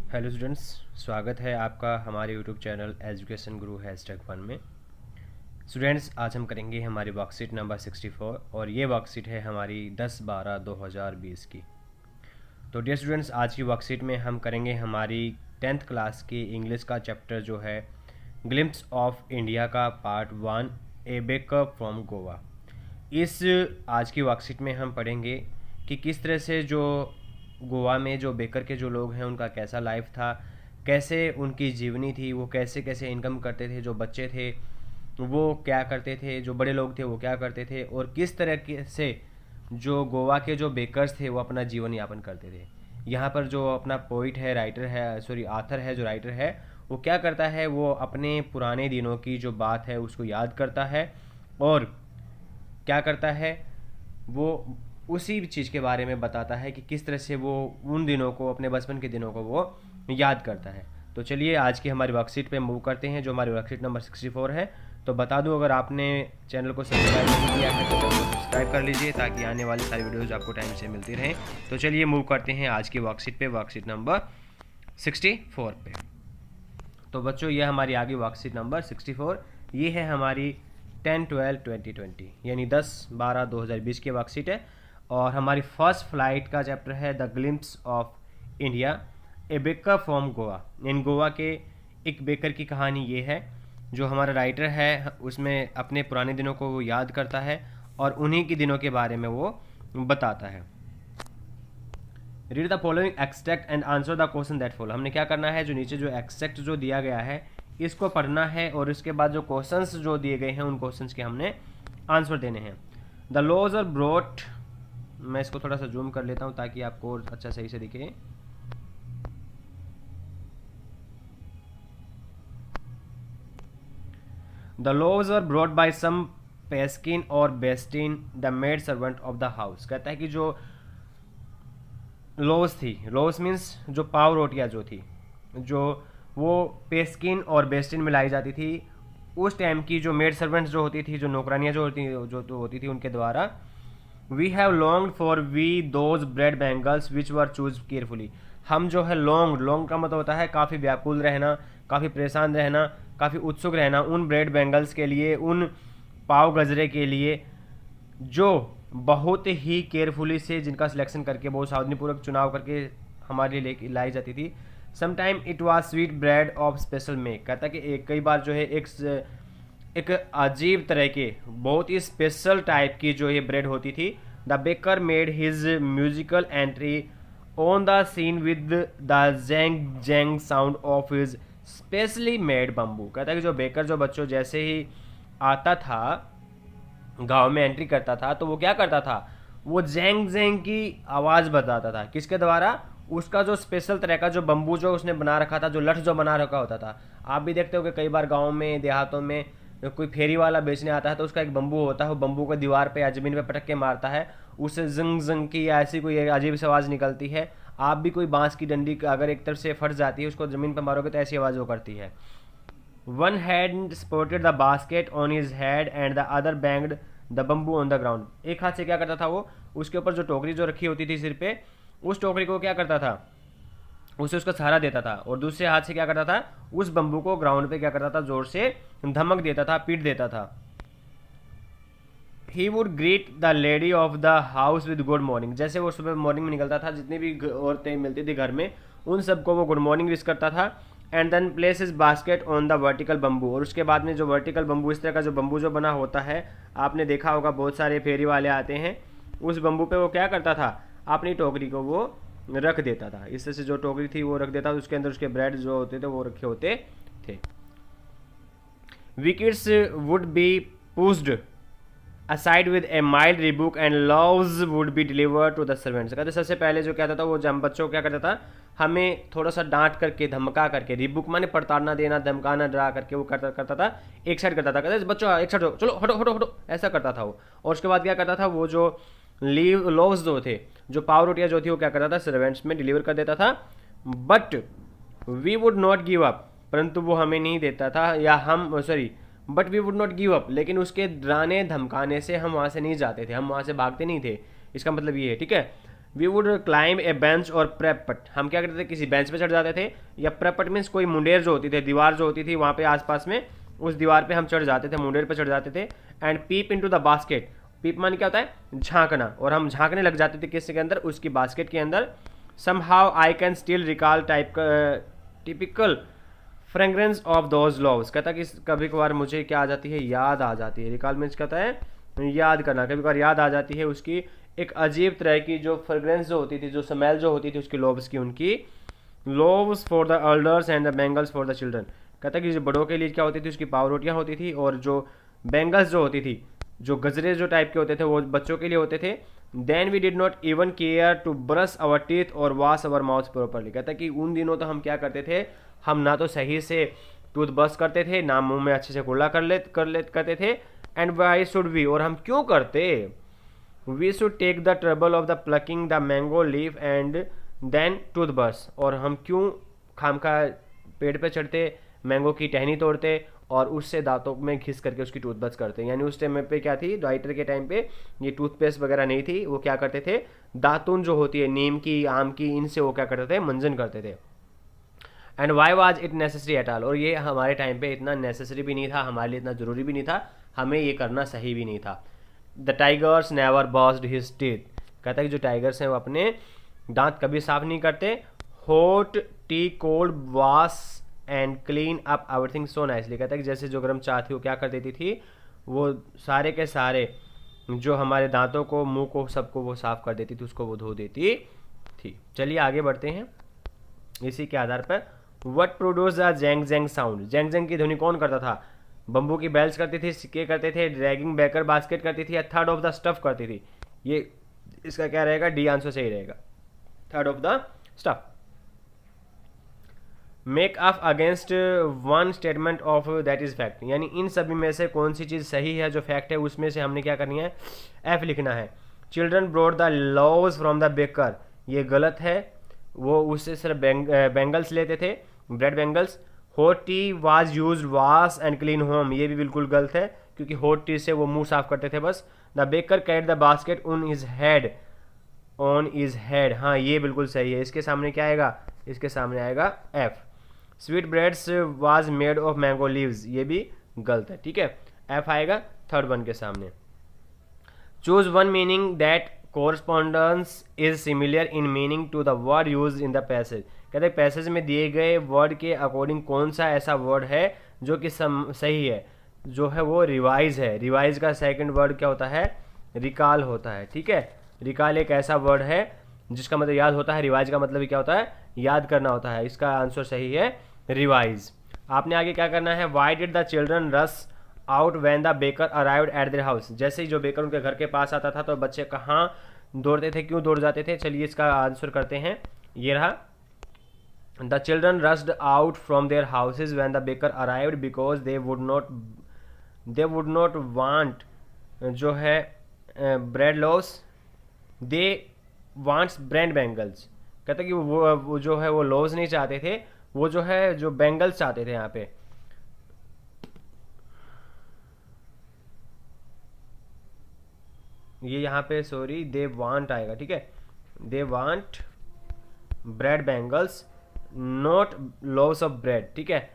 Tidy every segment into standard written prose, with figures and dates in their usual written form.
Hello students, स्वागत है आपका हमारे यूट्यूब चैनल एजुकेशन गुरु #1 में। स्टूडेंट्स, आज हम करेंगे हमारी वर्कशीट नंबर 64 और ये वर्कशीट है हमारी 10/12/2020 की। तो डियर स्टूडेंट्स, आज की वर्कशीट में हम करेंगे हमारी 10th क्लास की इंग्लिश का चैप्टर जो है ग्लिम्प्स ऑफ इंडिया का part 1, A baker from Goa. इस आज की वर्कशीट में हम पढ़ेंगे कि किस तरह से जो गोवा में जो बेकर के जो लोग हैं उनका कैसा लाइफ था, कैसे उनकी जीवनी थी, वो कैसे कैसे इनकम करते थे, जो बच्चे थे वो क्या करते थे, जो बड़े लोग थे वो क्या करते थे, और किस तरह से जो गोवा के जो बेकर्स थे वो अपना जीवन यापन करते थे। यहाँ पर जो अपना पोइट है, राइटर है, सॉरी आथर है, जो राइटर है वो क्या करता है, वो अपने पुराने दिनों की जो बात है उसको याद करता है और क्या करता है, वो उसी चीज़ के बारे में बताता है कि किस तरह से वो उन दिनों को, अपने बचपन के दिनों को वो याद करता है। तो चलिए आज की हमारी वर्कशीट पे मूव करते हैं, जो हमारी वर्कशीट नंबर 64 है। तो बता दूं, अगर आपने चैनल को सब्सक्राइब नहीं किया है तो चैनल को सब्सक्राइब कर लीजिए ताकि आने वाली सारी वीडियोज़ आपको टाइम से मिलती रहें। तो चलिए मूव करते हैं आज की वर्कशीट पे, वर्कशीट नंबर 64 पे। तो बच्चों, ये हमारी आगे वर्कशीट नंबर 64, ये है हमारी 10/12/2020 यानी 10/12/2020 की वर्कशीट है। और हमारी फर्स्ट फ्लाइट का चैप्टर है the glimpse of India, a baker from Goa. इन गोवा के एक बेकर की कहानी ये है। जो हमारा राइटर है उसमें अपने पुराने दिनों को वो याद करता है और उन्हीं के दिनों के बारे में वो बताता है। Read the following extract and answer the question that follow. हमने क्या करना है, जो नीचे जो एक्सट्रैक्ट जो दिया गया है इसको पढ़ना है और इसके बाद जो क्वेश्चंस जो दिए गए हैं उन क्वेश्चंस के हमने आंसर देने हैं। द लॉज आर ब्रॉट, मैं इसको थोड़ा सा जूम कर लेता हूं ताकि आपको अच्छा सही से दिखे। The loaves are brought by some पेस्किन और बेस्टिन the maid servant of the house. कहता है कि जो लॉज थी, लॉज मीन्स जो पाव रोटियां जो थी, जो वो पेस्किन और बेस्टिन में लाई जाती थी उस टाइम की, जो मेड सर्वेंट्स जो होती थी, जो नौकरानियां जो होती थी उनके द्वारा। We have long for we those bread bangles which were chose carefully. हम जो है लॉन्ग का मतलब होता है काफ़ी व्याकुल रहना, काफ़ी परेशान रहना, काफ़ी उत्सुक रहना उन ब्रेड बैंगल्स के लिए, उन पाव गजरे के लिए जो बहुत ही केयरफुली से, जिनका सिलेक्शन करके बहुत सावधानीपूर्वक चुनाव करके हमारे लिए लाई जाती थी। Sometime it was sweet bread of special make. कहता कि कई बार जो है एक अजीब तरह के, बहुत ही स्पेशल टाइप की जो ये ब्रेड होती थी। The baker made his musical entry on the scene with the jhang jhang sound of his specially made bamboo. कहता है कि जो बेकर जो बच्चों जैसे ही आता था, गांव में एंट्री करता था, तो वो क्या करता था, वो जेंग जेंग की आवाज़ बताता था। किसके द्वारा? उसका जो स्पेशल तरह का जो बम्बू जो उसने बना रखा था, जो लठ जो बना रखा होता था। आप भी देखते हो कि कई बार गाँव में, देहातों में कोई फेरी वाला बेचने आता है तो उसका एक बम्बू होता है, वो बम्बू को दीवार पे या जमीन पे पटक के मारता है, उससे जंग जंग की या ऐसी कोई अजीब सी आवाज़ निकलती है। आप भी कोई बांस की डंडी अगर एक तरफ से फट जाती है, उसको ज़मीन पर मारोगे तो ऐसी आवाज़ वो करती है। One had supported the basket on his head and the other banged the bamboo on the ground. एक हाथ से क्या करता था वो, उसके ऊपर जो टोकरी जो रखी होती थी सिर पे, उस टोकरी को क्या करता था, उसे उसका सहारा देता था और दूसरे हाथ से क्या करता था, उस बम्बू को ग्राउंड पे क्या करता था, जोर से धमक देता था, पीट देता था। He would greet the lady of the house with good morning. जैसे वो सुबह मॉर्निंग में निकलता था, जितनी भी औरतें मिलती थी घर में उन सबको वो गुड मॉर्निंग विश करता था। And then place his basket on the vertical bamboo. और उसके बाद में जो वर्टिकल बम्बू, इस तरह का जो बम्बू जो बना होता है, आपने देखा होगा बहुत सारे फेरी वाले आते हैं, उस बम्बू पे वो क्या करता था, अपनी टोकरी को वो रख देता था। इस तरह से जो टोकरी थी वो रख देता था, उसके अंदर उसके ब्रेड जो होते थे वो रखे होते थे। Wickets would be pushed aside with a mild rebuke and loaves would be deliver to the servants. कहते सबसे पहले जो कहता था वो जब बच्चों को क्या करता था, हमें थोड़ा सा डांट करके, धमका करके, रिबुक माने प्रताड़ना देना, धमकाना, डरा करके वो करता था, एक साइड करता था। कहते बच्चों एक साइड हो, चलो हटो हटो हटो, ऐसा करता था वो। और उसके बाद क्या करता था, वो जो लीव लोव्स जो थे, जो पाव रोटियां जो थी, वो क्या करता था, सर्वेंट्स में डिलीवर कर देता था। But we would not give up, परंतु वो हमें नहीं देता था, या हम sorry but we would not give up, लेकिन उसके डराने धमकाने से हम वहाँ से नहीं जाते थे, हम वहाँ से भागते नहीं थे। इसका मतलब ये है, ठीक है। We would climb a bench और प्रेपट, हम क्या करते थे, किसी बेंच पे चढ़ जाते थे, या प्रेपट मीन्स कोई मुंडेर जो होती थी, दीवार जो होती थी वहाँ पे आसपास में, उस दीवार पे हम चढ़ जाते थे, मुंडेर पे चढ़ जाते थे। And peep into the basket, peep मान क्या होता है, झांकना, और हम झांकने लग जाते थे किसके अंदर, उसकी बास्केट के अंदर। Somehow I can still recall type typical fragrance of those loves, कहता है कि कभी कभार मुझे क्या आ जाती है, याद आ जाती है। रिकॉल मीन्स कहता है याद करना, कभी कभार याद आ जाती है उसकी एक अजीब तरह की जो फ्रेग्रेंस जो होती थी, जो स्मेल जो होती थी उसकी लोव्स की, उनकी loaves for the elders and the bangles for the children, कहता है कि जो बड़ों के लिए क्या होती थी, उसकी पाव रोटियाँ होती थी, और जो बेंगल्स जो होती थी, जो गजरे जो टाइप के होते थे, वो बच्चों के लिए होते थे। Then we did not even care to brush our teeth और वॉश आवर माउथ प्रॉपरली, कहता है कि उन दिनों तो हम क्या करते थे, हम ना तो सही से टूथ ब्रश करते थे, ना मुंह में अच्छे से कुल्ला करते थे। एंड वाई शुड वी, और हम क्यों करते, we should take the trouble of the plucking the mango leaf and then toothbrush, और हम क्यों खामखा पेड़ पे चढ़ते, मैंगो की टहनी तोड़ते और उससे दांतों में घिस करके उसकी टूथब्रश करते हैं। यानी उस टाइम पे क्या थी, राइटर के टाइम पे ये टूथपेस्ट वगैरह नहीं थी, वो क्या करते थे, दातुन जो होती है नीम की, आम की, इनसे वो क्या करते थे, मंजन करते थे। And why was it necessary at all, और ये हमारे टाइम पे इतना नेसेसरी भी नहीं था, हमारे लिए इतना ज़रूरी भी नहीं था, हमें ये करना सही भी नहीं था। The tigers never बॉस्ड his teeth, कहता है कि जो टाइगर्स हैं वो अपने दांत कभी साफ नहीं करते। Hot T cold wash and clean up everything so nicely, कहता है कि जैसे जो गर्म चाय थी वो क्या कर देती थी, वो सारे के सारे जो हमारे दांतों को, मुंह को, सबको वो साफ कर देती थी, उसको वो धो देती थी। चलिए आगे बढ़ते हैं इसी के आधार पर। What produce the jhang jhang sound, जेंग जेंग की ध्वनि कौन करता था, बम्बू की बेल्स करती थी, सिक्के करते थे, ड्रैगिंग बैकर बास्केट करती थी, या थर्ड ऑफ द स्टफ करती थी। ये इसका क्या रहेगा, डी आंसर सही रहेगा, third of the stuff. Make up against one statement of that is fact, यानी इन सभी में से कौन सी चीज़ सही है, जो फैक्ट है उसमें से हमने क्या करनी है, एफ लिखना है। Children brought the loaves from the baker, ये गलत है, वो उससे सिर्फ बेंगल्स लेते थे, bread bangles. Hot tea was use wash and clean home, ये भी बिल्कुल गलत है, क्योंकि हॉट टी से वो मुंह साफ करते थे बस। The baker cat the basket on his head, on his head, हाँ ये बिल्कुल सही है। इसके सामने क्या आएगा, इसके सामने आएगा F. Sweet breads was made of mango leaves, ये भी गलत है, ठीक है, एफ आएगा थर्ड वन के सामने। Choose one meaning that correspondence is similar in meaning to the word use in the passage, कहते हैं पैसेज में दिए गए वर्ड के अकॉर्डिंग कौन सा ऐसा वर्ड है जो कि सही है, जो है वो रिवाइज है। रिवाइज का सेकंड वर्ड क्या होता है, रिकॉल होता है, ठीक है। रिकॉल एक ऐसा वर्ड है जिसका मतलब याद होता है, रिवाइज का मतलब क्या होता है, याद करना होता है। इसका आंसर सही है रिवाइज। आपने आगे क्या करना है, why did the children rush out when the baker arrived at their house, जैसे ही जो बेकर उनके घर के पास आता था तो बच्चे कहाँ दौड़ते थे, क्यों दौड़ जाते थे। चलिए इसका आंसर करते हैं, ये रहा। The children rushed out from their houses when the baker arrived because they would not want जो है bread loaves, they wants bread bangles, कहते कि वो जो है वो लॉस नहीं चाहते थे, वो जो है जो बेंगल्स चाहते थे। यहाँ पे ये यहाँ पे सॉरी दे वांट आएगा, ठीक है, they want bread bangles not loaves of bread, ठीक है।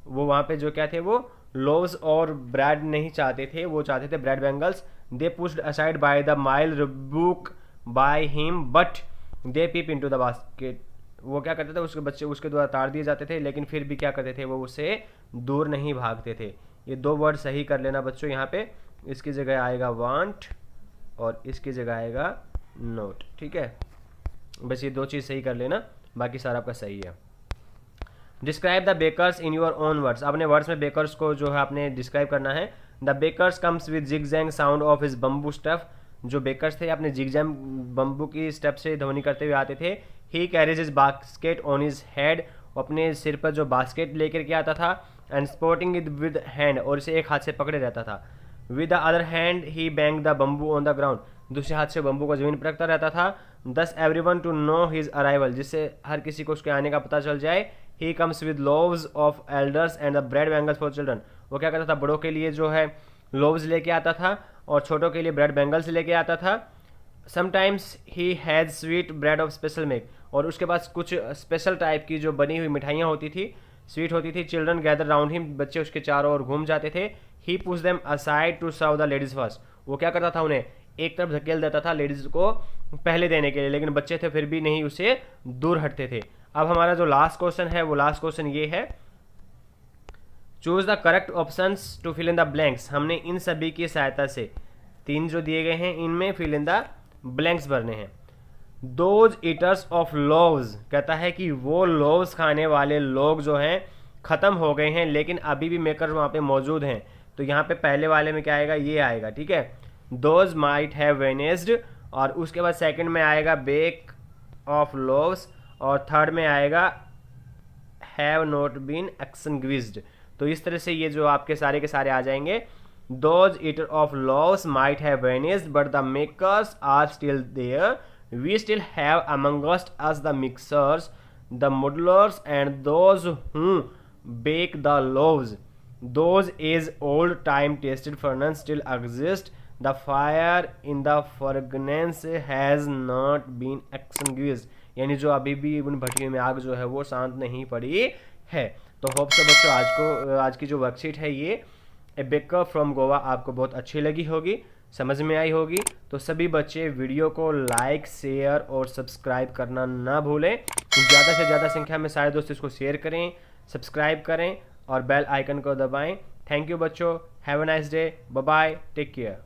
वो वहाँ पे जो क्या थे, वो लोव्स और ब्रेड नहीं चाहते थे, वो चाहते थे bread bangles. They pushed aside by the mild rebuke by him but they peep into the basket, वो क्या करते थे, उसके बच्चे उसके द्वारा ताड़ दिए जाते थे, लेकिन फिर भी क्या करते थे, वो उससे दूर नहीं भागते थे। ये दो वर्ड सही कर लेना बच्चों, यहाँ पे इसकी जगह आएगा वांट और इसकी जगह आएगा नोट, ठीक है। बस ये दो चीज़ सही कर लेना, बाकी सारा आपका सही है। Describe the bakers in your own words, अपने वर्ड्स में बेकर्स को जो है आपने डिस्क्राइब करना है। The bakers comes with zigzag sound of his bamboo stuff, जो बेकर्स थे अपने जिगजैग बम्बू की स्टेप से ध्वनि करते हुए आते थे। He carries his basket on his head, अपने सिर पर जो बास्केट लेकर के आता था। And sporting it with hand, और इसे एक हाथ से पकड़े रहता था। With the other hand he bang the bamboo on the ground, दूसरे हाथ से बम्बू को जमीन पर रखता रहता था। Thus everyone to know his arrival, जिससे हर किसी को उसके आने का पता चल जाए। He comes with loaves of elders and the bread bangles for children, वो क्या करता था, बड़ों के लिए जो है लोव्स लेके आता था और छोटों के लिए ब्रेड बैंगल्स लेके आता था। Sometimes he has sweet bread of special milk, और उसके पास कुछ स्पेशल टाइप की जो बनी हुई मिठाइयाँ होती थी, स्वीट होती थी। चिल्ड्रन गैदर राउंड हिम, बच्चे उसके चारों ओर घूम जाते थे। He push them aside to serve the ladies first, वो क्या करता था, उन्हें एक तरफ धकेल देता था लेडीज को पहले देने के लिए, लेकिन बच्चे थे फिर भी नहीं उससे दूर हटते थे। अब हमारा जो लास्ट क्वेश्चन है, वो लास्ट क्वेश्चन ये है, choose the correct options to fill in the blanks. हमने इन सभी की सहायता से 3 जो दिए गए हैं इनमें फिल इन द ब्लैंक्स भरने हैं। दोज ईटर्स ऑफ लोव्स, कहता है कि वो लोव्स खाने वाले लोग जो हैं खत्म हो गए हैं, लेकिन अभी भी मेकर्स वहाँ पे मौजूद हैं। तो यहाँ पे पहले वाले में क्या आएगा, ये आएगा, ठीक है, दोज माइट हैव वेनिस्ड, और उसके बाद सेकंड में आएगा बेक ऑफ लोव्स, और थर्ड में आएगा हैव नॉट बीन एक्सटिंग्विश्ड। तो इस तरह से ये जो आपके सारे के सारे आ जाएंगे। Those eater of loaves might have vanished but the makers are still there, we still have amongst us the mixers, the modelers, and those who bake the loaves. Those age old time tested furnace still exist. The fire in the furnace has not been extinguished. यानी जो अभी भी उन भट्टियों में आग जो है वो शांत नहीं पड़ी है। तो होप से बच्चों आज की जो वर्कशीट है ये ए बेकर फ्रॉम गोवा आपको बहुत अच्छी लगी होगी, समझ में आई होगी। तो सभी बच्चे वीडियो को लाइक, शेयर और सब्सक्राइब करना ना भूलें। ज़्यादा से ज़्यादा संख्या में सारे दोस्त इसको शेयर करें, सब्सक्राइब करें और बेल आइकन को दबाएं। थैंक यू बच्चों, have a nice day, bye bye, take care.